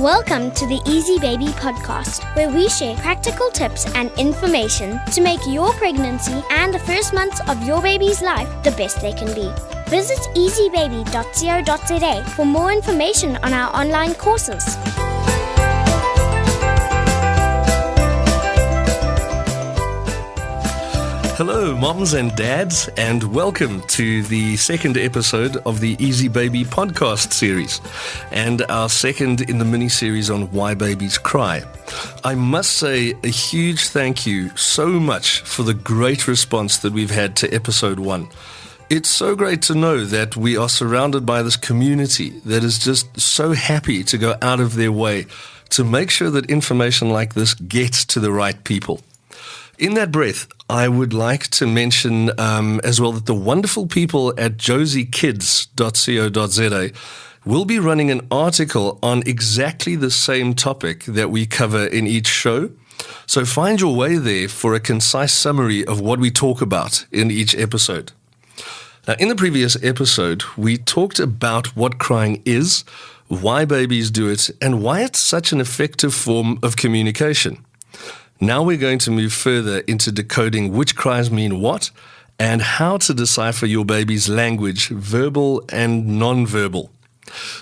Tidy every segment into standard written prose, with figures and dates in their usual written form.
Welcome to the Easy Baby podcast, where we share practical tips and information to make your pregnancy and the first months of your baby's life the best they can be. Visit easybaby.co.za for more information on our online courses. Hello, moms and dads, and welcome to the second episode of the Easy Baby podcast series, and our second in the mini-series on why babies cry. I must say a huge thank you so much for the great response that we've had to episode 1. It's so great to know that we are surrounded by this community that is just so happy to go out of their way to make sure that information like this gets to the right people. In that breath, I would like to mention as well that the wonderful people at josiekids.co.za will be running an article on exactly the same topic that we cover in each show. So find your way there for a concise summary of what we talk about in each episode. Now, in the previous episode, we talked about what crying is, why babies do it, and why it's such an effective form of communication. Now we're going to move further into decoding which cries mean what and how to decipher your baby's language, verbal and non-verbal.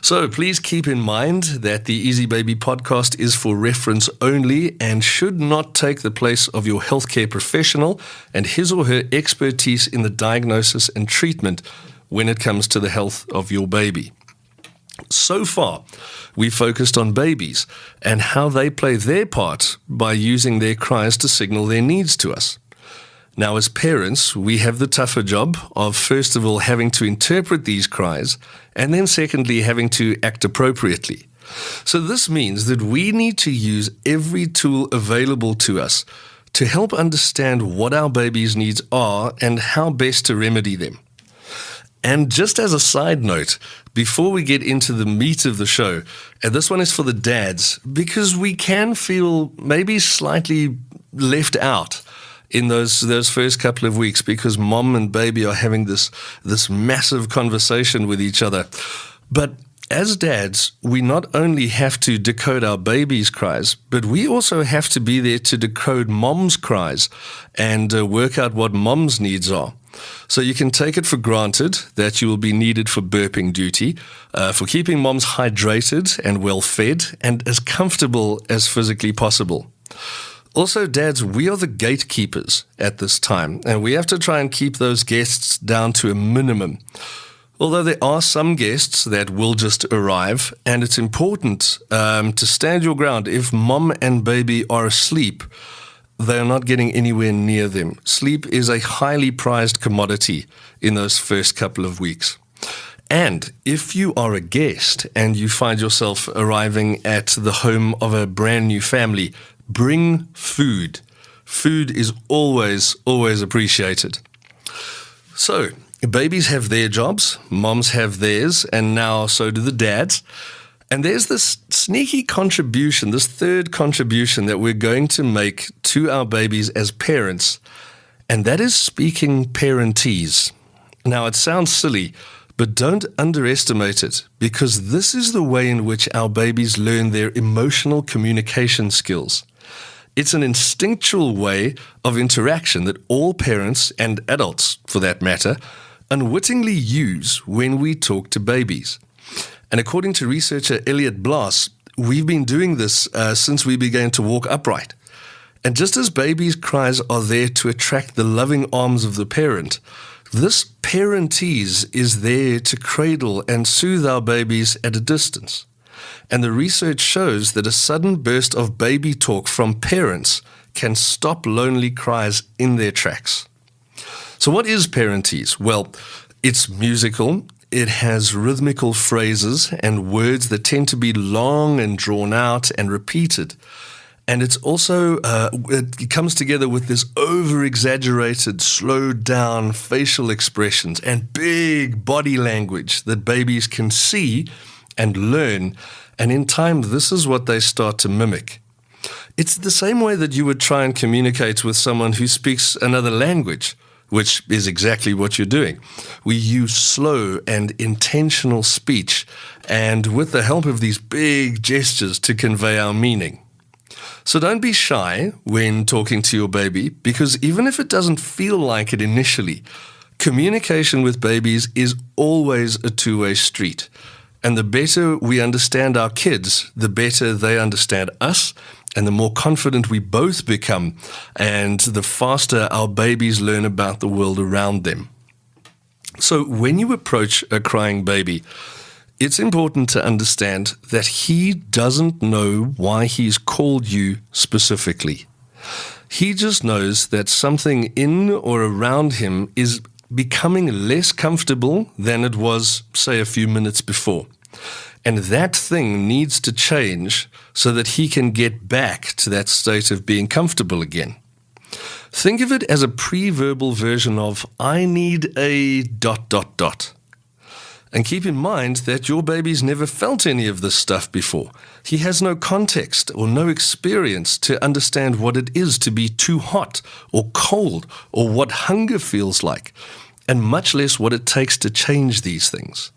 So please keep in mind that the Easy Baby podcast is for reference only and should not take the place of your healthcare professional and his or her expertise in the diagnosis and treatment when it comes to the health of your baby. So far, we focused on babies and how they play their part by using their cries to signal their needs to us. Now, as parents, we have the tougher job of, first of all, having to interpret these cries, and then secondly, having to act appropriately. So this means that we need to use every tool available to us to help understand what our baby's needs are and how best to remedy them. And just as a side note, before we get into the meat of the show, and this one is for the dads, because we can feel maybe slightly left out in those first couple of weeks because mom and baby are having this massive conversation with each other. But as dads, we not only have to decode our baby's cries, but we also have to be there to decode mom's cries and work out what mom's needs are. So you can take it for granted that you will be needed for burping duty, for keeping moms hydrated and well fed, and as comfortable as physically possible. Also, dads, we are the gatekeepers at this time, and we have to try and keep those guests down to a minimum. Although there are some guests that will just arrive, and it's important to stand your ground. If mom and baby are asleep, they are not getting anywhere near them. Sleep is a highly prized commodity in those first couple of weeks. And if you are a guest and you find yourself arriving at the home of a brand new family, bring food. Food is always appreciated. So, babies have their jobs, moms have theirs, and now so do the dads. And there's this sneaky contribution, this third contribution that we're going to make to our babies as parents, and that is speaking parentese. Now, it sounds silly, but don't underestimate it, because this is the way in which our babies learn their emotional communication skills. It's an instinctual way of interaction that all parents, and adults for that matter, unwittingly use when we talk to babies. And according to researcher Elliot Blas, we've been doing this since we began to walk upright. And just as babies' cries are there to attract the loving arms of the parent, this parentese is there to cradle and soothe our babies at a distance. And the research shows that a sudden burst of baby talk from parents can stop lonely cries in their tracks. So what is parentese? Well, it's musical. It has rhythmical phrases and words that tend to be long and drawn out and repeated. And it's also, it comes together with this over-exaggerated, slowed down facial expressions and big body language that babies can see and learn. And in time, this is what they start to mimic. It's the same way that you would try and communicate with someone who speaks another language. which is exactly what you're doing. We use slow and intentional speech, and with the help of these big gestures to convey our meaning. So don't be shy when talking to your baby, because even if it doesn't feel like it initially, communication with babies is always a two-way street. And the better we understand our kids, the better they understand us, and the more confident we both become, and the faster our babies learn about the world around them. So when you approach a crying baby, it's important to understand that he doesn't know why he's called you specifically. He just knows that something in or around him is becoming less comfortable than it was, say, a few minutes before. And that thing needs to change so that he can get back to that state of being comfortable again. Think of it as a pre-verbal version of, I need a ... And keep in mind that your baby's never felt any of this stuff before. He has no context or no experience to understand what it is to be too hot or cold or what hunger feels like, and much less what it takes to change these things.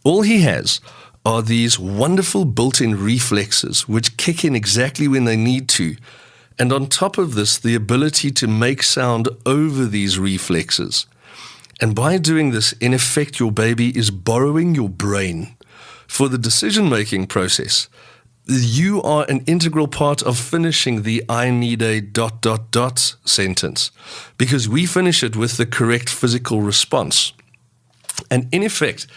All he has are these wonderful built-in reflexes which kick in exactly when they need to, and on top of this, the ability to make sound over these reflexes. And by doing this, in effect, your baby is borrowing your brain for the decision-making process. You are an integral part of finishing the I need a ... sentence, because we finish it with the correct physical response. And in effect,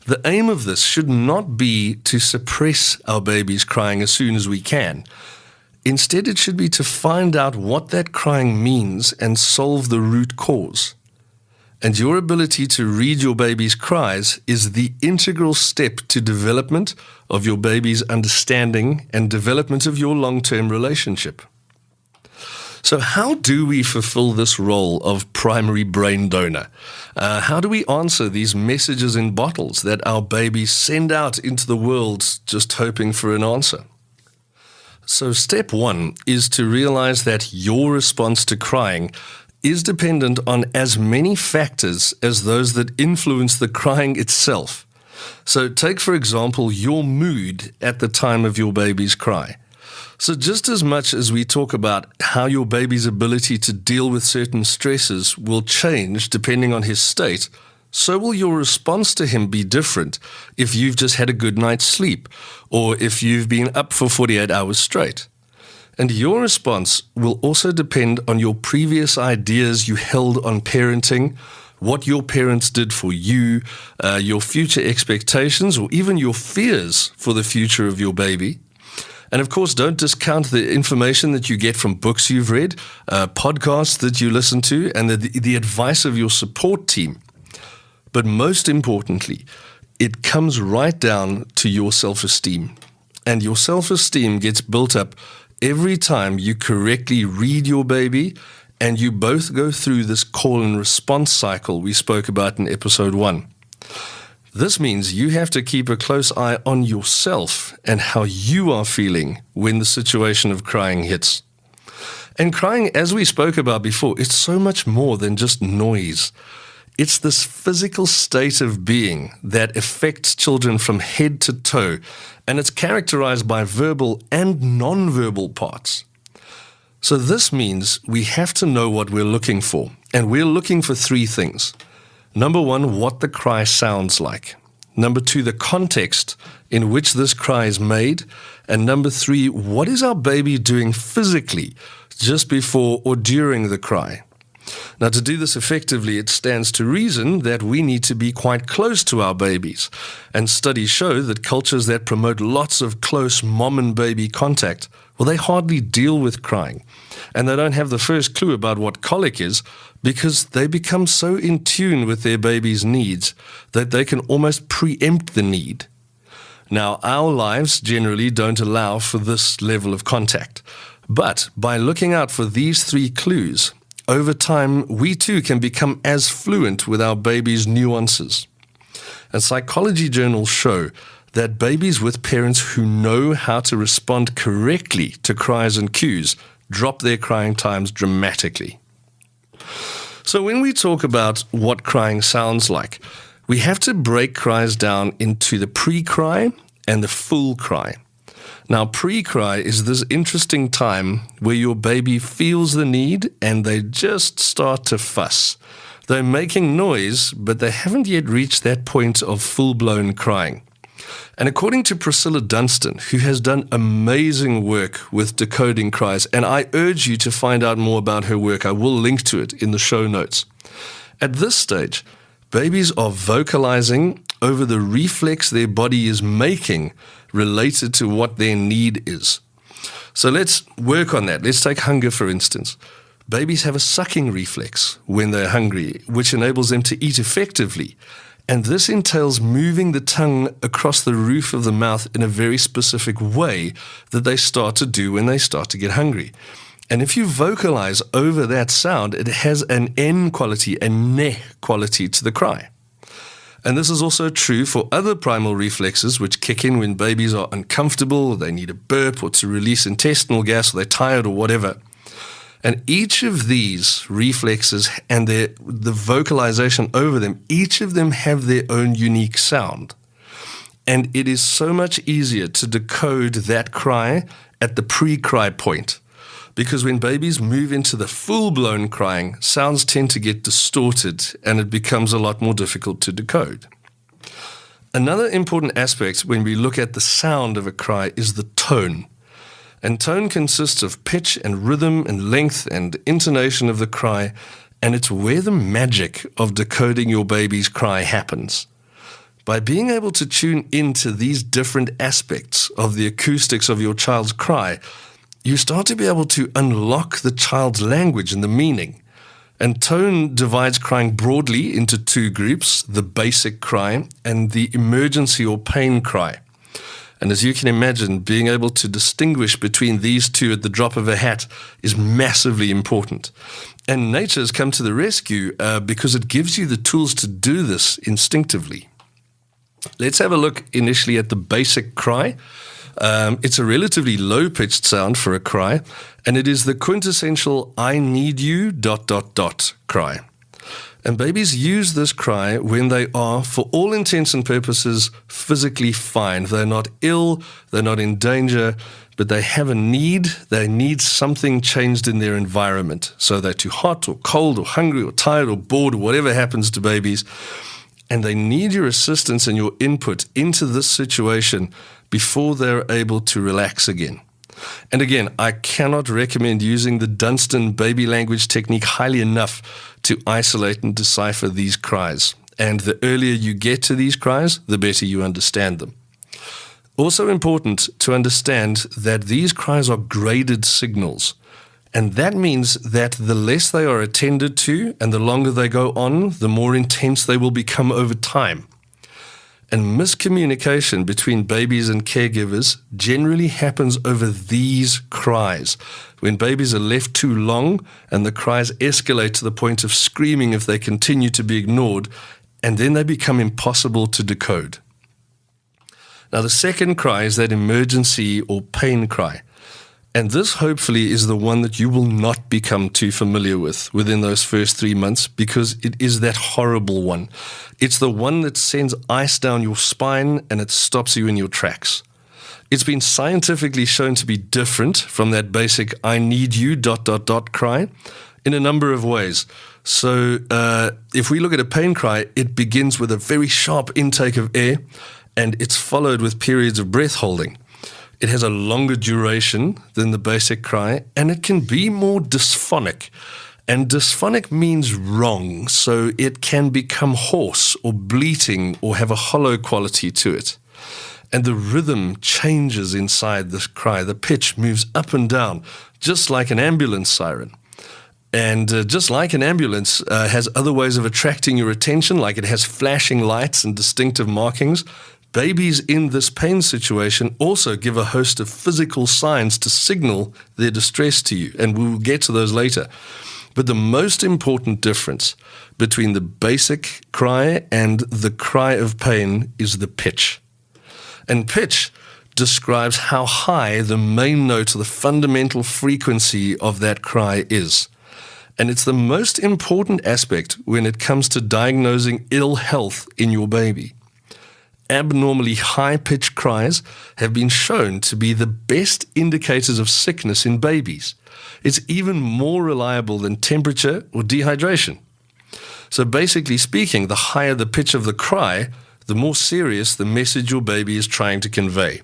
the aim of this should not be to suppress our baby's crying as soon as we can. Instead, it should be to find out what that crying means and solve the root cause. And your ability to read your baby's cries is the integral step to development of your baby's understanding and development of your long-term relationship. So how do we fulfill this role of primary brain donor? How do we answer these messages in bottles that our babies send out into the world just hoping for an answer? So step one is to realize that your response to crying is dependent on as many factors as those that influence the crying itself. So take, for example, your mood at the time of your baby's cry. So just as much as we talk about how your baby's ability to deal with certain stresses will change depending on his state, so will your response to him be different if you've just had a good night's sleep or if you've been up for 48 hours straight. And your response will also depend on your previous ideas you held on parenting, what your parents did for you, your future expectations, or even your fears for the future of your baby. And of course, don't discount the information that you get from books you've read, podcasts that you listen to, and the advice of your support team. But most importantly, it comes right down to your self-esteem. And your self-esteem gets built up every time you correctly read your baby and you both go through this call and response cycle we spoke about in episode 1. This means you have to keep a close eye on yourself and how you are feeling when the situation of crying hits. And crying, as we spoke about before, it's so much more than just noise. It's this physical state of being that affects children from head to toe, and it's characterized by verbal and non-verbal parts. So this means we have to know what we're looking for, and we're looking for 3 things. Number 1, what the cry sounds like. Number 2, the context in which this cry is made. And number 3, what is our baby doing physically just before or during the cry? Now, to do this effectively, it stands to reason that we need to be quite close to our babies. And studies show that cultures that promote lots of close mom and baby contact, well, they hardly deal with crying. And they don't have the first clue about what colic is because they become so in tune with their baby's needs that they can almost preempt the need. Now, our lives generally don't allow for this level of contact. But by looking out for these 3 clues, over time, we too can become as fluent with our baby's nuances. And psychology journals show that babies with parents who know how to respond correctly to cries and cues drop their crying times dramatically. So when we talk about what crying sounds like, we have to break cries down into the pre-cry and the full cry. Now, pre-cry is this interesting time where your baby feels the need and they just start to fuss. They're making noise, but they haven't yet reached that point of full-blown crying. And according to Priscilla Dunstan, who has done amazing work with decoding cries, and I urge you to find out more about her work, I will link to it in the show notes. At this stage, babies are vocalizing over the reflex their body is making related to what their need is. So let's work on that. Let's take hunger, for instance. Babies have a sucking reflex when they're hungry, which enables them to eat effectively. And this entails moving the tongue across the roof of the mouth in a very specific way that they start to do when they start to get hungry. And if you vocalize over that sound, it has an N quality, a ne quality to the cry. And this is also true for other primal reflexes which kick in when babies are uncomfortable, or they need a burp, or to release intestinal gas, or they're tired, or whatever. And each of these reflexes and the vocalization over them, each of them have their own unique sound. And it is so much easier to decode that cry at the pre-cry point. Because when babies move into the full-blown crying, sounds tend to get distorted and it becomes a lot more difficult to decode. Another important aspect when we look at the sound of a cry is the tone. And tone consists of pitch and rhythm and length and intonation of the cry, and it's where the magic of decoding your baby's cry happens. By being able to tune into these different aspects of the acoustics of your child's cry, you start to be able to unlock the child's language and the meaning. And tone divides crying broadly into two groups, the basic cry and the emergency or pain cry. And as you can imagine, being able to distinguish between these two at the drop of a hat is massively important. And nature has come to the rescue because it gives you the tools to do this instinctively. Let's have a look initially at the basic cry. It's a relatively low-pitched sound for a cry, and it is the quintessential "I need you ... cry. And babies use this cry when they are, for all intents and purposes, physically fine. They're not ill, they're not in danger, but they have a need. They need something changed in their environment. So they're too hot or cold or hungry or tired or bored or whatever happens to babies. And they need your assistance and your input into this situation before they're able to relax again. And again, I cannot recommend using the Dunstan baby language technique highly enough to isolate and decipher these cries. And the earlier you get to these cries, the better you understand them. Also important to understand that these cries are graded signals. And that means that the less they are attended to and the longer they go on, the more intense they will become over time. And miscommunication between babies and caregivers generally happens over these cries. When babies are left too long and the cries escalate to the point of screaming if they continue to be ignored, and then they become impossible to decode. Now, the second cry is that emergency or pain cry. And this hopefully is the one that you will not become too familiar with within those first 3 months, because it is that horrible one. It's the one that sends ice down your spine and it stops you in your tracks. It's been scientifically shown to be different from that basic "I need you ... cry in a number of ways. So if we look at a pain cry, it begins with a very sharp intake of air and it's followed with periods of breath holding. It has a longer duration than the basic cry, and it can be more dysphonic. And dysphonic means wrong, so it can become hoarse or bleating or have a hollow quality to it. And the rhythm changes inside this cry. The pitch moves up and down, just like an ambulance siren. And just like an ambulance has other ways of attracting your attention, like it has flashing lights and distinctive markings, babies in this pain situation also give a host of physical signs to signal their distress to you, and we will get to those later. But the most important difference between the basic cry and the cry of pain is the pitch. And pitch describes how high the main note, or the fundamental frequency of that cry is. And it's the most important aspect when it comes to diagnosing ill health in your baby. Abnormally high-pitched cries have been shown to be the best indicators of sickness in babies. It's even more reliable than temperature or dehydration. So basically speaking, the higher the pitch of the cry, the more serious the message your baby is trying to convey.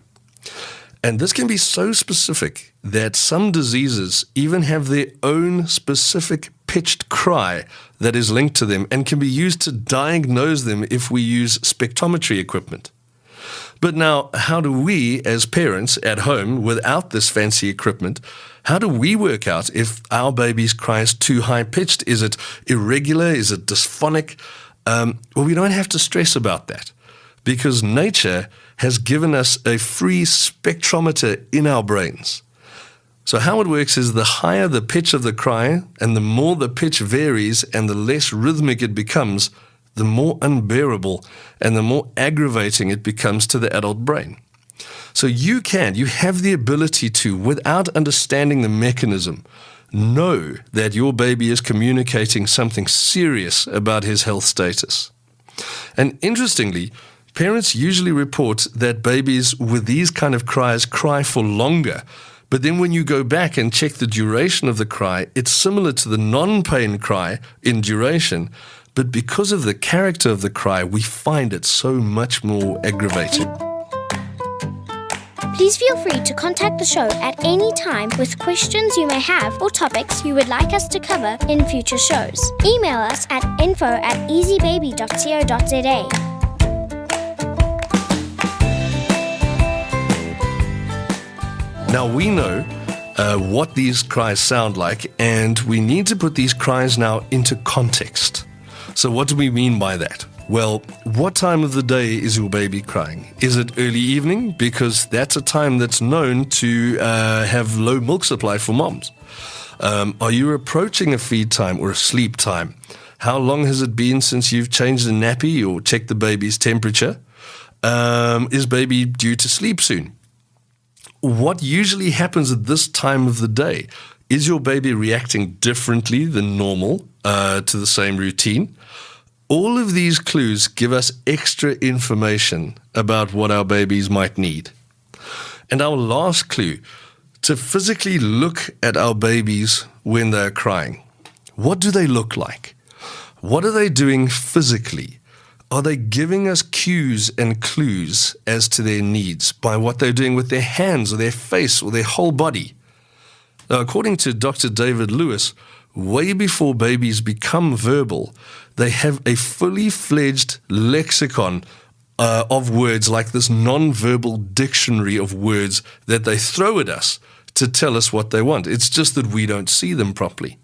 And this can be so specific that some diseases even have their own specific pitched cry that is linked to them and can be used to diagnose them if we use spectrometry equipment. But now, how do we, as parents at home, without this fancy equipment, how do we work out if our baby's cry is too high-pitched? Is it irregular? Is it dysphonic? Well, we don't have to stress about that because nature has given us a free spectrometer in our brains. So how it works is the higher the pitch of the cry and the more the pitch varies and the less rhythmic it becomes, the more unbearable and the more aggravating it becomes to the adult brain. So you have the ability to, without understanding the mechanism, know that your baby is communicating something serious about his health status. And interestingly, parents usually report that babies with these kind of cries cry for longer. But then when you go back and check the duration of the cry, it's similar to the non-pain cry in duration. But because of the character of the cry, we find it so much more aggravating. Please feel free to contact the show at any time with questions you may have or topics you would like us to cover in future shows. Email us at info@easybaby.co.za. Now we know what these cries sound like, and we need to put these cries now into context. So what do we mean by that? Well, what time of the day is your baby crying? Is it early evening? Because that's a time that's known to have low milk supply for moms. Are you approaching a feed time or a sleep time? How long has it been since you've changed the nappy or checked the baby's temperature? Is baby due to sleep soon? What usually happens at this time of the day? Is your baby reacting differently than normal to the same routine? All of these clues give us extra information about what our babies might need. And our last clue, to physically look at our babies when they're crying. What do they look like? What are they doing physically? Are they giving us cues and clues as to their needs by what they're doing with their hands or their face or their whole body? Now, according to Dr. David Lewis, way before babies become verbal, they have a fully fledged lexicon of words, like this non-verbal dictionary of words that they throw at us to tell us what they want. It's just that we don't see them properly.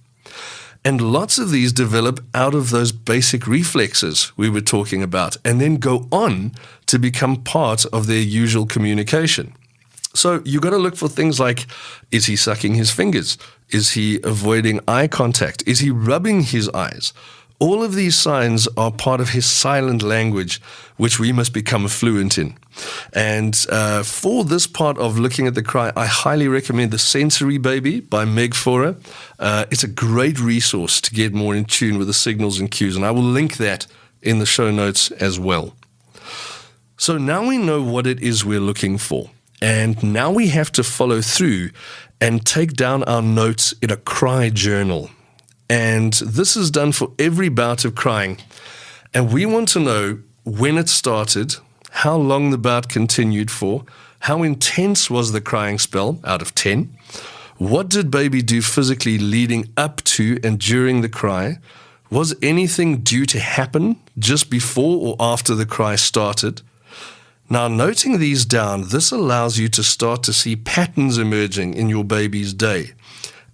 And lots of these develop out of those basic reflexes we were talking about and then go on to become part of their usual communication. So you got to look for things like, is he sucking his fingers? Is he avoiding eye contact? Is he rubbing his eyes? All of these signs are part of his silent language, which we must become fluent in. And for this part of looking at the cry, I highly recommend The Sensory Baby by Meg Forer. It's a great resource to get more in tune with the signals and cues, and I will link that in the show notes as well. So now we know what it is we're looking for, and now we have to follow through and take down our notes in a cry journal. And this is done for every bout of crying. And we want to know when it started, how long the bout continued for, how intense was the crying spell out of 10, what did baby do physically leading up to and during the cry, was anything due to happen just before or after the cry started. Now, noting these down, this allows you to start to see patterns emerging in your baby's day.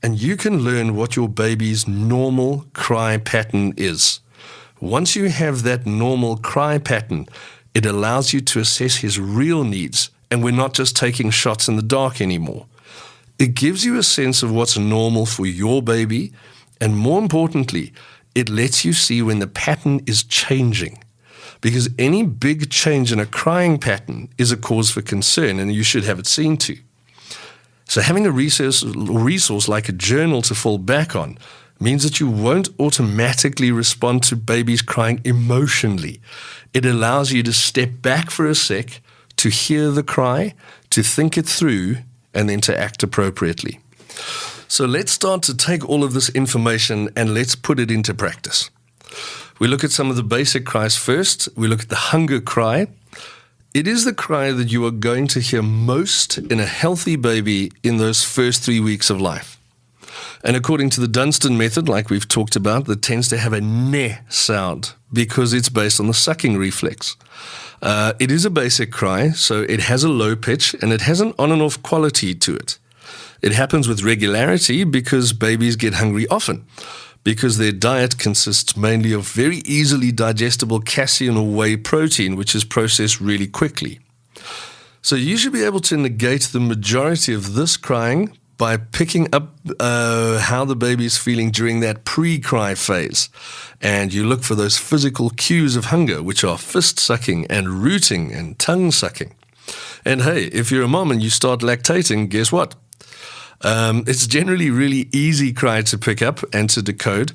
And you can learn what your baby's normal cry pattern is. Once you have that normal cry pattern, it allows you to assess his real needs, and we're not just taking shots in the dark anymore. It gives you a sense of what's normal for your baby, and more importantly, it lets you see when the pattern is changing. Because any big change in a crying pattern is a cause for concern, and you should have it seen to. So having a resource like a journal to fall back on means that you won't automatically respond to babies crying emotionally. It allows you to step back for a sec, to hear the cry, to think it through, and then to act appropriately. So let's start to take all of this information and let's put it into practice. We look at some of the basic cries first. We look at the hunger cry. It is the cry that you are going to hear most in a healthy baby in those first 3 weeks of life. And according to the Dunstan method, like we've talked about, that tends to have a ne sound because it's based on the sucking reflex. It is a basic cry, so it has a low pitch and it has an on and off quality to it. It happens with regularity because babies get hungry often, because their diet consists mainly of very easily digestible casein or whey protein, which is processed really quickly. So you should be able to negate the majority of this crying by picking up how the baby is feeling during that pre-cry phase. And you look for those physical cues of hunger, which are fist sucking and rooting and tongue sucking. And hey, if you're a mom and you start lactating, guess what? It's generally really easy cry to pick up and to decode,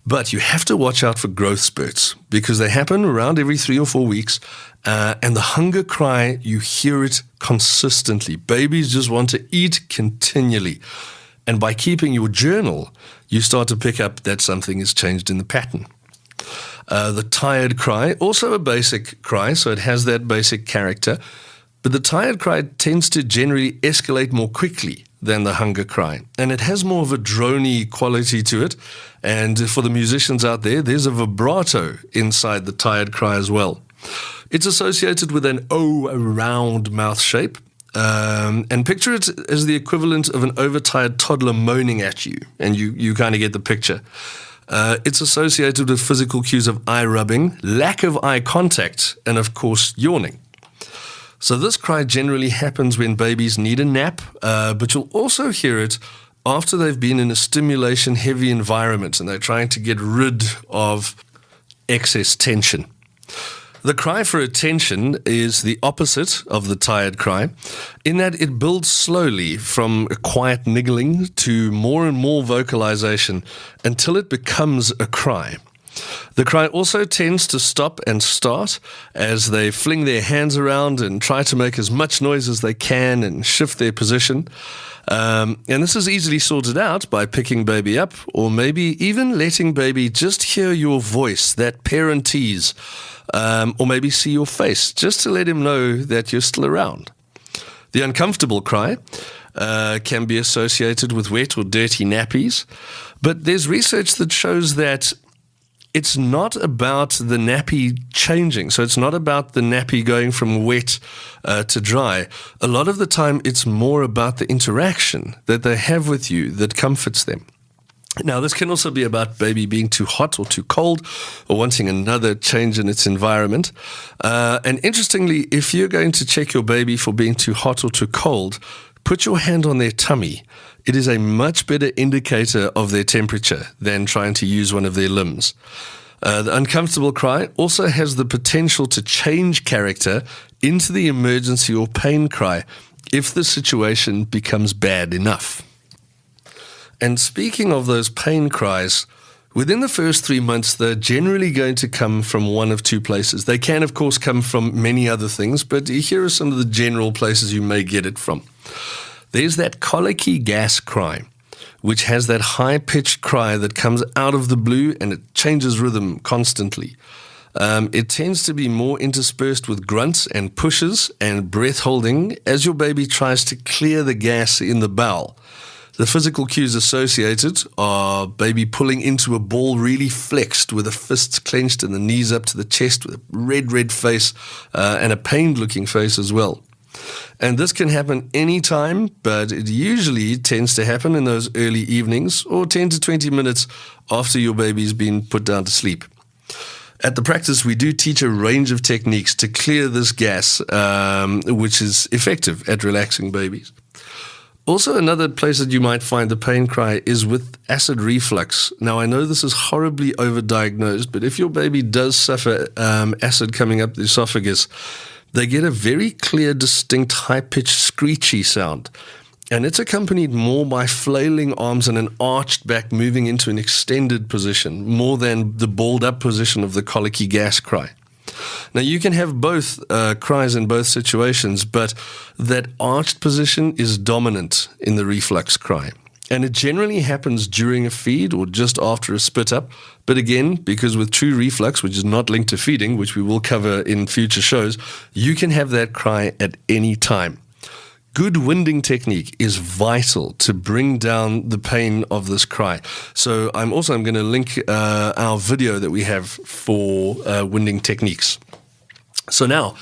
but you have to watch out for growth spurts because they happen around every 3 or 4 weeks. And the hunger cry, you hear it consistently. Babies just want to eat continually. And by keeping your journal, you start to pick up that something has changed in the pattern. The tired cry, also a basic cry, so it has that basic character. But the tired cry tends to generally escalate more quickly than the hunger cry. And it has more of a drony quality to it. And for the musicians out there, there's a vibrato inside the tired cry as well. It's associated with an O, a round mouth shape. And picture it as the equivalent of an overtired toddler moaning at you. And you kind of get the picture. It's associated with physical cues of eye rubbing, lack of eye contact, and of course, yawning. So this cry generally happens when babies need a nap, but you'll also hear it after they've been in a stimulation-heavy environment and they're trying to get rid of excess tension. The cry for attention is the opposite of the tired cry, in that it builds slowly from a quiet niggling to more and more vocalization until it becomes a cry. The cry also tends to stop and start as they fling their hands around and try to make as much noise as they can and shift their position. And this is easily sorted out by picking baby up or maybe even letting baby just hear your voice, that parentese, or maybe see your face just to let him know that you're still around. The uncomfortable cry can be associated with wet or dirty nappies, but there's research that shows that it's not about the nappy changing. So it's not about the nappy going from wet to dry. A lot of the time, it's more about the interaction that they have with you that comforts them. Now, this can also be about baby being too hot or too cold or wanting another change in its environment. And interestingly, if you're going to check your baby for being too hot or too cold, put your hand on their tummy. It is a much better indicator of their temperature than trying to use one of their limbs. The uncomfortable cry also has the potential to change character into the emergency or pain cry if the situation becomes bad enough. And speaking of those pain cries, within the first 3 months, they're generally going to come from one of two places. They can, of course, come from many other things, but here are some of the general places you may get it from. There's that colicky gas cry, which has that high-pitched cry that comes out of the blue and it changes rhythm constantly. It tends to be more interspersed with grunts and pushes and breath holding as your baby tries to clear the gas in the bowel. The physical cues associated are baby pulling into a ball really flexed with the fists clenched and the knees up to the chest with a red face and a pained-looking face as well. And this can happen anytime, but it usually tends to happen in those early evenings or 10 to 20 minutes after your baby's been put down to sleep. At the practice, we do teach a range of techniques to clear this gas, which is effective at relaxing babies. Also, another place that you might find the pain cry is with acid reflux. Now, I know this is horribly overdiagnosed, but if your baby does suffer acid coming up the esophagus, they get a very clear, distinct, high-pitched, screechy sound. And it's accompanied more by flailing arms and an arched back moving into an extended position, more than the balled up position of the colicky gas cry. Now, you can have both cries in both situations, but that arched position is dominant in the reflux cry. And it generally happens during a feed or just after a spit up. But again, because with true reflux, which is not linked to feeding, which we will cover in future shows, you can have that cry at any time. Good winding technique is vital to bring down the pain of this cry. So I'm going to link our video that we have for winding techniques. So now,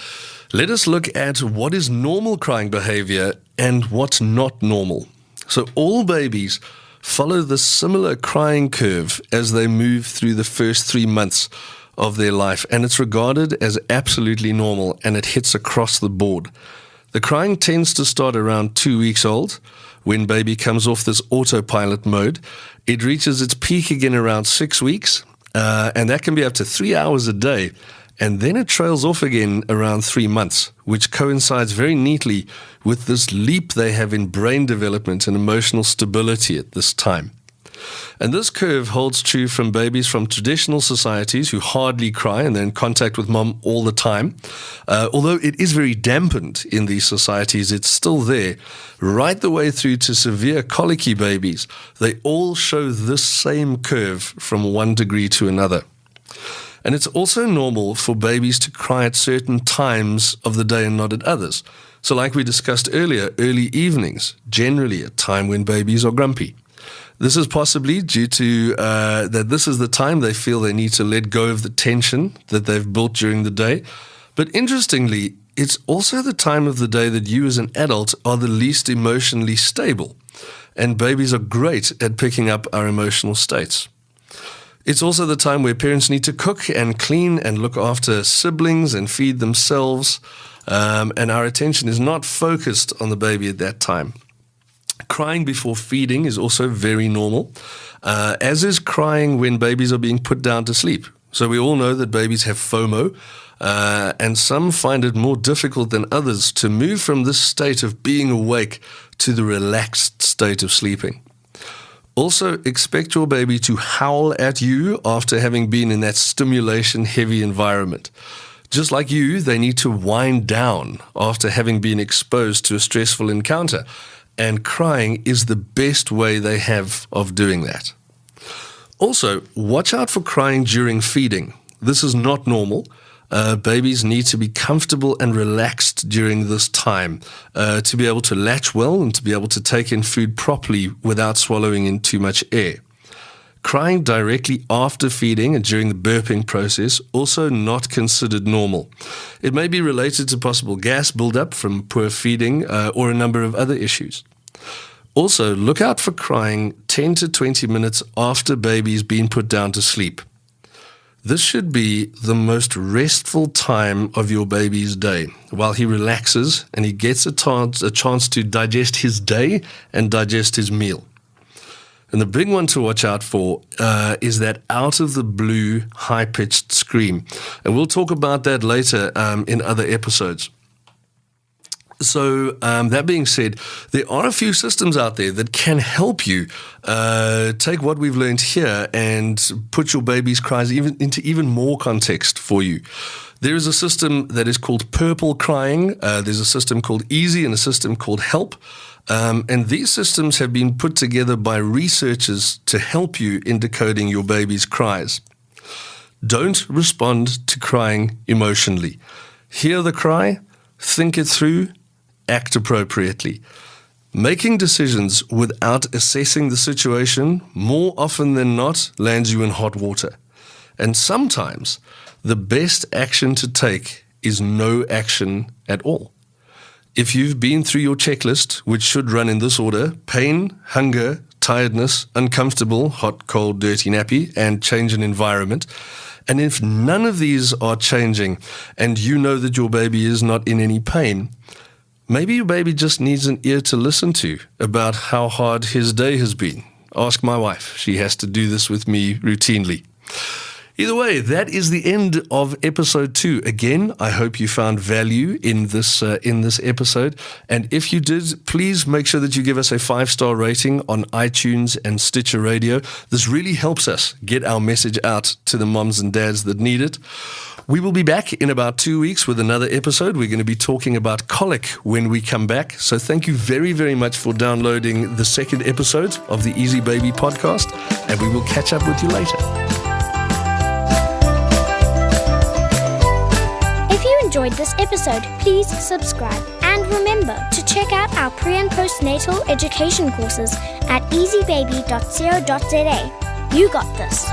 let us look at what is normal crying behavior and what's not normal. So all babies follow the similar crying curve as they move through the first 3 months of their life, and it's regarded as absolutely normal, and it hits across the board. The crying tends to start around 2 weeks old, when baby comes off this autopilot mode. It reaches its peak again around 6 weeks, and that can be up to 3 hours a day. And then it trails off again around 3 months, which coincides very neatly with this leap they have in brain development and emotional stability at this time. And this curve holds true from babies from traditional societies who hardly cry and they're in contact with mom all the time. Although it is very dampened in these societies, it's still there. Right the way through to severe colicky babies, they all show this same curve from one degree to another. And it's also normal for babies to cry at certain times of the day and not at others. So like we discussed earlier, early evenings, generally a time when babies are grumpy. This is possibly due to that this is the time they feel they need to let go of the tension that they've built during the day. But interestingly, it's also the time of the day that you as an adult are the least emotionally stable. And babies are great at picking up our emotional states. It's also the time where parents need to cook and clean and look after siblings and feed themselves, and our attention is not focused on the baby at that time. Crying before feeding is also very normal, as is crying when babies are being put down to sleep. So we all know that babies have FOMO, and some find it more difficult than others to move from this state of being awake to the relaxed state of sleeping. Also, expect your baby to howl at you after having been in that stimulation-heavy environment. Just like you, they need to wind down after having been exposed to a stressful encounter, and crying is the best way they have of doing that. Also, watch out for crying during feeding. This is not normal. Babies need to be comfortable and relaxed during this time to be able to latch well and to be able to take in food properly without swallowing in too much air. Crying directly after feeding and during the burping process, also not considered normal. It may be related to possible gas buildup from poor feeding or a number of other issues. Also, look out for crying 10 to 20 minutes after baby's been put down to sleep. This should be the most restful time of your baby's day, while he relaxes and he gets a chance to digest his day and digest his meal. And the big one to watch out for is that out-of-the-blue, high-pitched scream. And we'll talk about that later in other episodes. So that being said, there are a few systems out there that can help you take what we've learned here and put your baby's cries into even more context for you. There is a system that is called purple crying. There's a system called easy and a system called help. And these systems have been put together by researchers to help you in decoding your baby's cries. Don't respond to crying emotionally. Hear the cry, think it through, act appropriately. Making decisions without assessing the situation more often than not lands you in hot water. And sometimes the best action to take is no action at all. If you've been through your checklist, which should run in this order: pain, hunger, tiredness, uncomfortable, hot, cold, dirty nappy, and change in environment, and if none of these are changing and you know that your baby is not in any pain, maybe your baby just needs an ear to listen to about how hard his day has been. Ask my wife. She has to do this with me routinely. Either way, that is the end of episode 2. Again, I hope you found value in this episode. And if you did, please make sure that you give us a 5-star rating on iTunes and Stitcher Radio. This really helps us get our message out to the moms and dads that need it. We will be back in about 2 weeks with another episode. We're going to be talking about colic when we come back. So thank you very, very much for downloading the second episode of the Easy Baby podcast, and we will catch up with you later. If you enjoyed this episode, please subscribe. And remember to check out our pre- and postnatal education courses at easybaby.co.za. You got this.